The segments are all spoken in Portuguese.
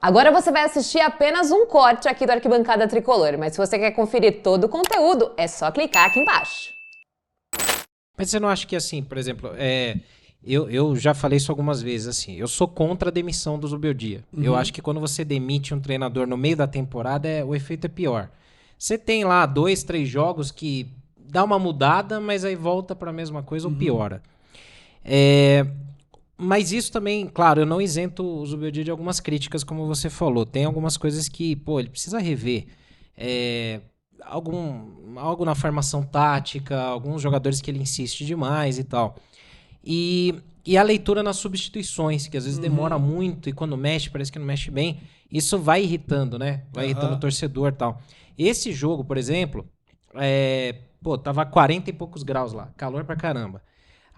Agora você vai assistir apenas um corte aqui do Arquibancada Tricolor, mas se você quer conferir todo o conteúdo, é só clicar aqui embaixo. Mas você não acha que assim, por exemplo, eu já falei isso algumas vezes, assim, eu sou contra a demissão do Zubeldia. Eu acho que quando você demite um treinador no meio da temporada, o efeito é pior. Você tem lá 2, 3 jogos que dá uma mudada, mas aí volta para a mesma coisa ou piora. Mas isso também, claro, eu não isento o Zubeldia de algumas críticas, como você falou. Tem algumas coisas que, pô, ele precisa rever. É, algo na formação tática, alguns jogadores que ele insiste demais e tal. E a leitura nas substituições, que às vezes demora muito e quando mexe, parece que não mexe bem. Isso vai irritando, né? Vai irritando o torcedor e tal. Esse jogo, por exemplo, tava 40 e poucos graus lá, calor pra caramba.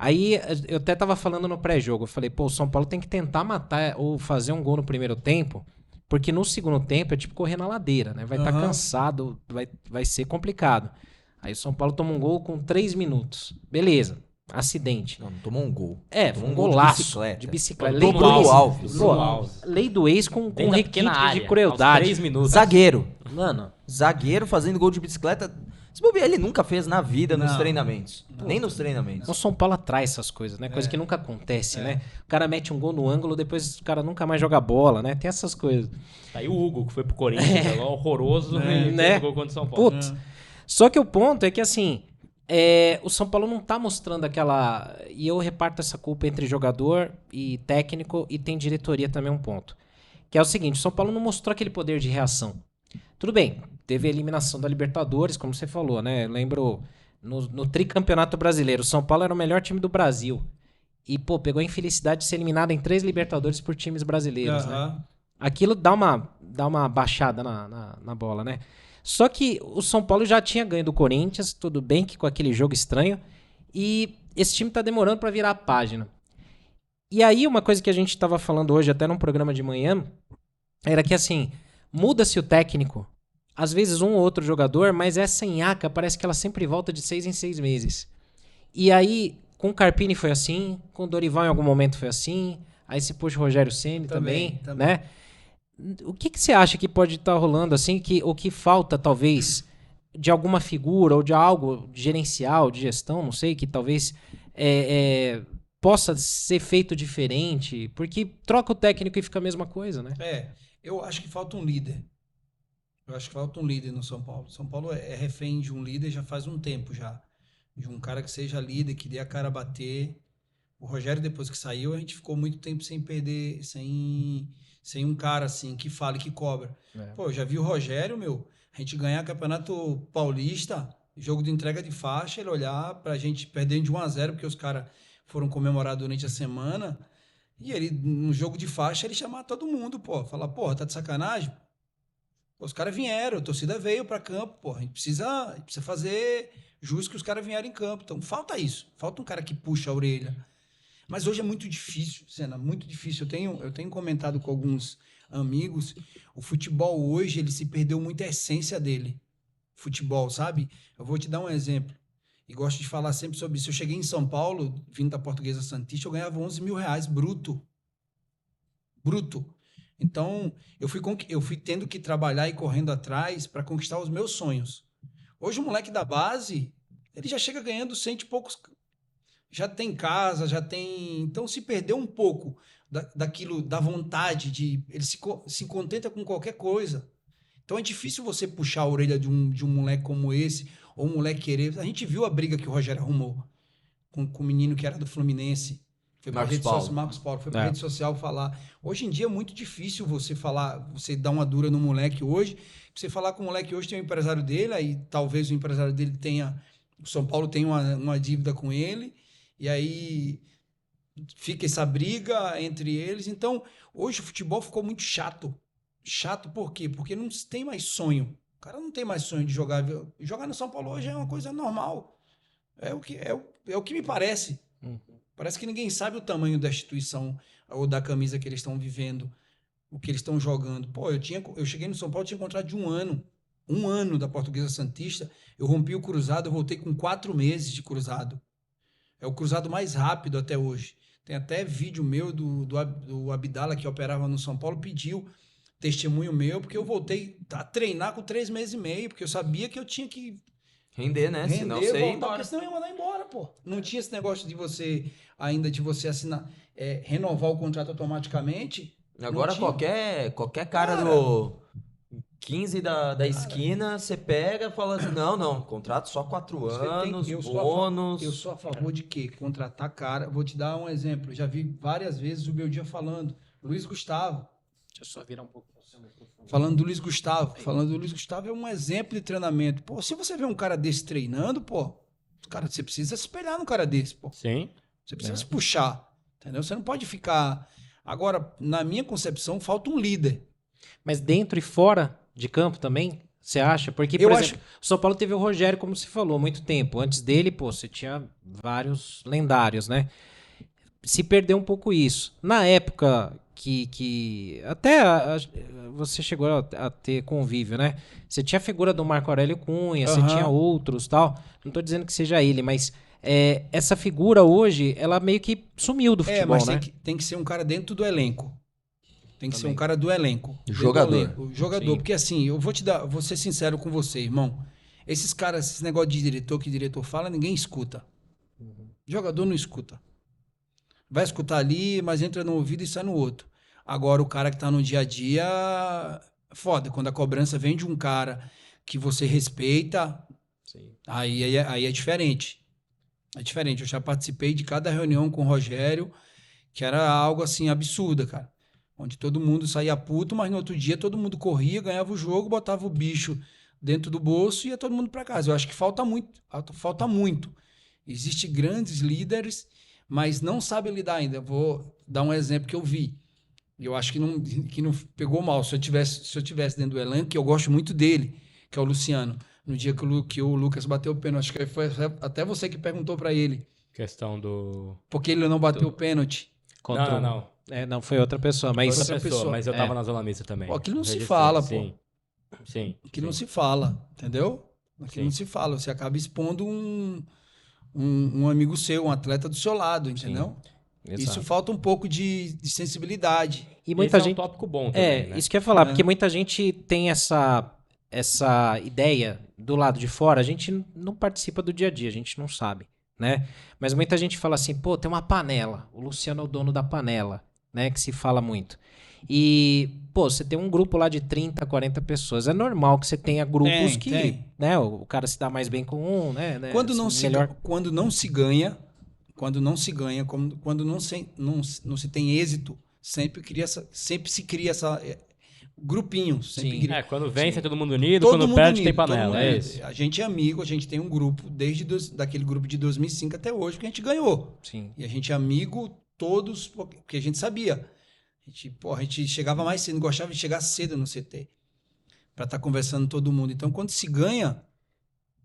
Aí eu até tava falando no pré-jogo, eu falei, pô, o São Paulo tem que tentar matar ou fazer um gol no primeiro tempo, porque no segundo tempo é tipo correr na ladeira, né? Vai estar cansado, vai ser complicado. Aí o São Paulo toma um gol com 3 minutos. Beleza, acidente. Não tomou um gol. Foi Tomou um golaço de bicicleta. Do Bruno Alves. Pô, lei do ex com Dentro da requinte pequena área, de crueldade. 3 minutos. Zagueiro. Mano, Zagueiro fazendo gol de bicicleta. Se bobear, ele nunca fez na vida nos treinamentos. Nem nos treinamentos. o São Paulo atrai essas coisas, né? Coisa que nunca acontece, né? O cara mete um gol no ângulo, depois o cara nunca mais joga bola, né? Tem essas coisas. Tá aí o Hugo, que foi pro Corinthians, é horroroso, e né? jogou contra o São Paulo. Putz. Só que o ponto é que, assim, o São Paulo não tá mostrando aquela... E eu reparto essa culpa entre jogador e técnico, e tem diretoria também um ponto. Que é o seguinte, o São Paulo não mostrou aquele poder de reação. Tudo bem, teve a eliminação da Libertadores, como você falou, né? Eu lembro no tricampeonato brasileiro, o São Paulo era o melhor time do Brasil. E, pô, pegou a infelicidade de ser eliminado em 3 Libertadores por times brasileiros, né? Aquilo dá uma baixada na bola, né? Só que o São Paulo já tinha ganho do Corinthians, tudo bem que com aquele jogo estranho, e esse time tá demorando pra virar a página. E aí, uma coisa que a gente tava falando hoje, até num programa de manhã, era que, assim, muda-se o técnico, às vezes um ou outro jogador, mas essa Inhaca parece que ela sempre volta de 6 em 6 meses. E aí, com o Carpini foi assim, com o Dorival em algum momento foi assim, aí se puxa o Rogério Ceni também, né? O que você acha que pode estar rolando assim, o que falta talvez de alguma figura ou de algo gerencial, de gestão, não sei, que talvez possa ser feito diferente, porque troca o técnico e fica a mesma coisa, né? Eu acho que falta um líder. Eu acho que falta um líder no São Paulo. São Paulo é refém de um líder já faz um tempo já. De um cara que seja líder, que dê a cara a bater. O Rogério, depois que saiu, a gente ficou muito tempo sem perder, sem um cara assim, que fala e que cobra. Pô, eu já vi o Rogério, a gente ganhar Campeonato Paulista, jogo de entrega de faixa, ele olhar pra gente perdendo de 1-0, porque os caras foram comemorar durante a semana, e ele, no jogo de faixa, ele chamar todo mundo, pô. Falar, porra, tá de sacanagem? Pô, os caras vieram, a torcida veio pra campo, pô. A gente precisa fazer jus que os caras vieram em campo. Então, falta isso. Falta um cara que puxa a orelha. Mas hoje é muito difícil, Senna, muito difícil. Eu tenho comentado com alguns amigos, o futebol hoje, ele se perdeu muito a essência dele. Futebol, sabe? Eu vou te dar um exemplo. E gosto de falar sempre sobre isso. Eu cheguei em São Paulo, vindo da Portuguesa Santista, eu ganhava 11 mil reais bruto. Bruto. Então, eu fui tendo que trabalhar e correndo atrás para conquistar os meus sonhos. Hoje o moleque da base, ele já chega ganhando 100 e poucos, já tem casa, já tem... Então se perdeu um pouco daquilo, da vontade de... Ele se contenta com qualquer coisa. Então é difícil você puxar a orelha de um moleque como esse, ou um moleque querer... A gente viu a briga que o Rogério arrumou com o menino que era do Fluminense. Foi para Marcos Paulo, foi para rede social falar. Hoje em dia é muito difícil você falar, você dar uma dura no moleque hoje. Você falar com o moleque hoje, tem um empresário dele, aí talvez o empresário dele tenha... O São Paulo tem uma dívida com ele, e aí fica essa briga entre eles. Então, hoje o futebol ficou muito chato. Chato por quê? Porque não tem mais sonho. O cara não tem mais sonho de jogar. Jogar no São Paulo hoje é uma coisa normal. É o que me parece. Parece que ninguém sabe o tamanho da instituição ou da camisa que eles estão vivendo, o que eles estão jogando. Pô, eu cheguei no São Paulo, tinha contrato de 1 ano. 1 ano da Portuguesa Santista. Eu rompi o cruzado, eu voltei com 4 meses de cruzado. É o cruzado mais rápido até hoje. Tem até vídeo meu do Abdala, que operava no São Paulo, pediu testemunho meu, porque eu voltei a treinar com 3 meses e meio, porque eu sabia que eu tinha que Render, né? Senão render, você ia voltar, embora. porque senão eu ia mandar embora, pô. Não tinha esse negócio de você assinar, renovar o contrato automaticamente. Agora Não tinha. qualquer cara do 15 da esquina, você pega e fala assim, não, contrato só 4 Você tem- anos, eu bônus. Eu sou a favor de quê? Contratar cara. Vou te dar um exemplo. Eu já vi várias vezes o Beldia falando. Luiz Gustavo. Deixa eu só virar um pouco. Falando do Luiz Gustavo. Falando do Luiz Gustavo é um exemplo de treinamento. Pô, se você vê um cara desse treinando, pô, cara, você precisa se espelhar num cara desse, pô. Sim. Você precisa se puxar. Entendeu? Você não pode ficar. Agora, na minha concepção, falta um líder. Mas dentro e fora de campo também, você acha? Porque, por Eu exemplo, o São Paulo teve o Rogério, como você falou, há muito tempo. Antes dele, pô, você tinha vários lendários, né? Se perdeu um pouco isso. Na época que até você chegou a ter convívio, né? Você tinha a figura do Marco Aurélio Cunha, você Aham. tinha outros, tal. Não tô dizendo que seja ele, mas essa figura hoje, ela meio que sumiu do futebol, mas né? tem que ser um cara dentro do elenco. Tem que ser Também. um cara do elenco. Dentro do Jogador. elenco. Jogador. Sim. Porque assim, vou ser sincero com você, irmão. Esses caras, esse negócio de diretor, que diretor fala, ninguém escuta. Jogador não escuta. Vai escutar ali, mas entra no ouvido e sai no outro. Agora, o cara que tá no dia a dia, foda. Quando a cobrança vem de um cara que você respeita, Sim. aí é diferente. É diferente. Eu já participei de cada reunião com o Rogério, que era algo assim absurda, cara. Onde todo mundo saía puto, mas no outro dia todo mundo corria, ganhava o jogo, botava o bicho dentro do bolso e ia todo mundo para casa. Eu acho que falta muito, falta muito. Existem grandes líderes, mas não sabem lidar ainda. Vou dar um exemplo que eu vi. Eu acho que não pegou mal. Se eu tivesse dentro do elenco, que eu gosto muito dele, que é o Luciano. No dia que o Lucas bateu o pênalti, acho que foi até você que perguntou para ele, Questão do... porque ele não bateu o pênalti. Contra o- Não. Não, foi outra pessoa, mas... Outra pessoa, mas eu tava É. na zona mista também. Pô, aquilo não se Registrei. fala, pô. Sim. Sim. Aquilo não sim. se fala, entendeu? Aquilo Sim. não se fala. Você acaba expondo um amigo seu, um atleta do seu lado, entendeu? Exato. Isso falta um pouco de sensibilidade. E Esse muita é gente... um tópico bom também, né? Isso que eu ia falar, É. porque muita gente tem essa ideia do lado de fora, a gente não participa do dia a dia, a gente não sabe, né? Mas muita gente fala assim, pô, tem uma panela, o Luciano é o dono da panela, né? Que se fala muito. E, pô, você tem um grupo lá de 30, 40 pessoas, é normal que você tenha grupos Tem. né, o cara se dá mais bem com um, né? Quando melhor... não se ganha, quando não se tem êxito, sempre se cria essa grupinho, sempre Sim. cria. Quando vence é todo mundo unido, Todo quando mundo perde unido, tem todo panela, mundo é unido. isso. A gente é amigo, a gente tem um grupo daquele grupo de 2005 até hoje que a gente ganhou. Sim. E a gente é amigo todos, porque a gente sabia. A gente chegava mais cedo, gostava de chegar cedo no CT para estar conversando todo mundo. Então, quando se ganha,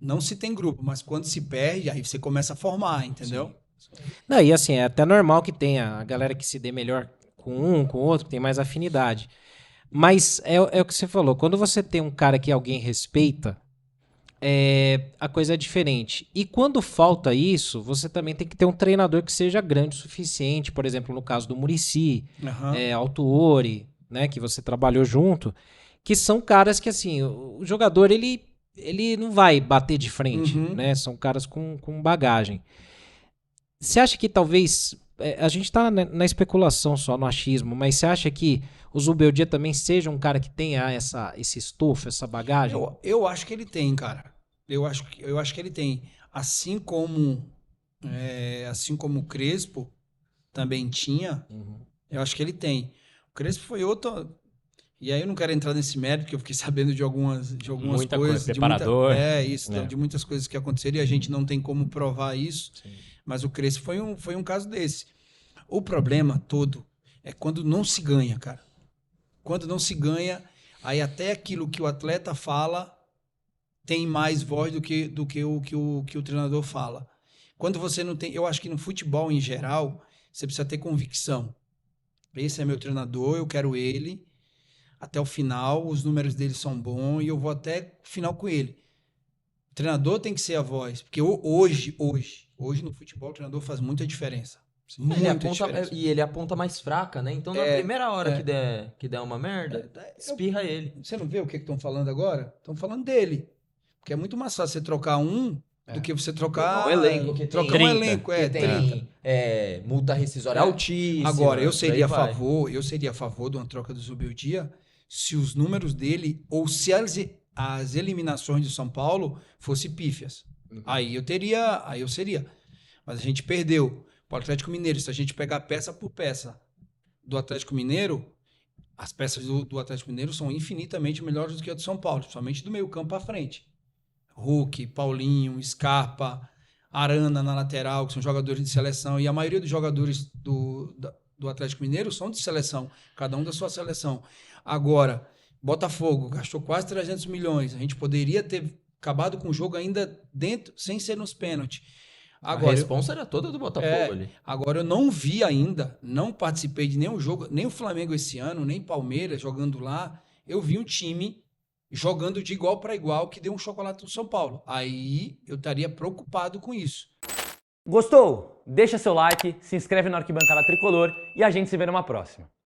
não se tem grupo, mas quando se perde, aí você começa a formar, entendeu? Não, e assim, é até normal que tenha a galera que se dê melhor com um, com o outro, que tem mais afinidade. Mas é o que você falou, quando você tem um cara que alguém respeita, a coisa é diferente. E quando falta isso, você também tem que ter um treinador que seja grande o suficiente, por exemplo, no caso do Muricy, Aham. Autuori, né, que você trabalhou junto, que são caras que, assim, o jogador, ele não vai bater de frente, Uhum. né? São caras com bagagem. Você acha que talvez... a gente tá na especulação só, no achismo, mas você acha que o Zubeldia também seja um cara que tenha esse estofo, essa bagagem? Eu acho que ele tem, cara. Eu acho que ele tem. Assim como o Crespo também tinha, eu acho que ele tem. O Crespo foi outro. E aí eu não quero entrar nesse mérito, porque eu fiquei sabendo de algumas Muita coisas. coisa, preparador. De muitas coisas que aconteceram e a gente não tem como provar isso. Sim. Mas o Crespo foi um caso desse. O problema todo é quando não se ganha, cara. Quando não se ganha, aí até aquilo que o atleta fala tem mais voz do que o treinador fala. Quando você não tem... Eu acho que no futebol, em geral, você precisa ter convicção. Esse é meu treinador, eu quero ele até o final, os números dele são bons e eu vou até o final com ele. O treinador tem que ser a voz, porque hoje no futebol o treinador faz muita diferença. Muita diferença. E ele é a ponta mais fraca, né? Então, na primeira hora que der uma merda, espirra ele. Você não vê o que estão falando agora? Estão falando dele. Porque é muito mais fácil você trocar um do que você trocar Um elenco que tem trocar 30, um elenco, que 30. tem multa rescisória altíssima. Agora, eu por seria aí a vai. favor de uma troca do Zubeldia se os números dele ou se as eliminações de São Paulo fossem pífias. Aí eu seria. Mas a gente perdeu. Para o Atlético Mineiro, se a gente pegar peça por peça do Atlético Mineiro, as peças do Atlético Mineiro são infinitamente melhores do que a do São Paulo, principalmente do meio campo para frente. Hulk, Paulinho, Scarpa, Arana na lateral, que são jogadores de seleção, e a maioria dos jogadores do Atlético Mineiro são de seleção, cada um da sua seleção. Agora, Botafogo gastou quase 300 milhões, a gente poderia ter acabado com o jogo ainda dentro, sem ser nos pênaltis. Agora, A responsa era toda do Botafogo ali. Agora, eu não vi ainda, não participei de nenhum jogo, nem o Flamengo esse ano, nem Palmeiras jogando lá. Eu vi um time jogando de igual para igual que deu um chocolate no São Paulo. Aí eu estaria preocupado com isso. Gostou? Deixa seu like, se inscreve no Arquibancada Tricolor e a gente se vê numa próxima.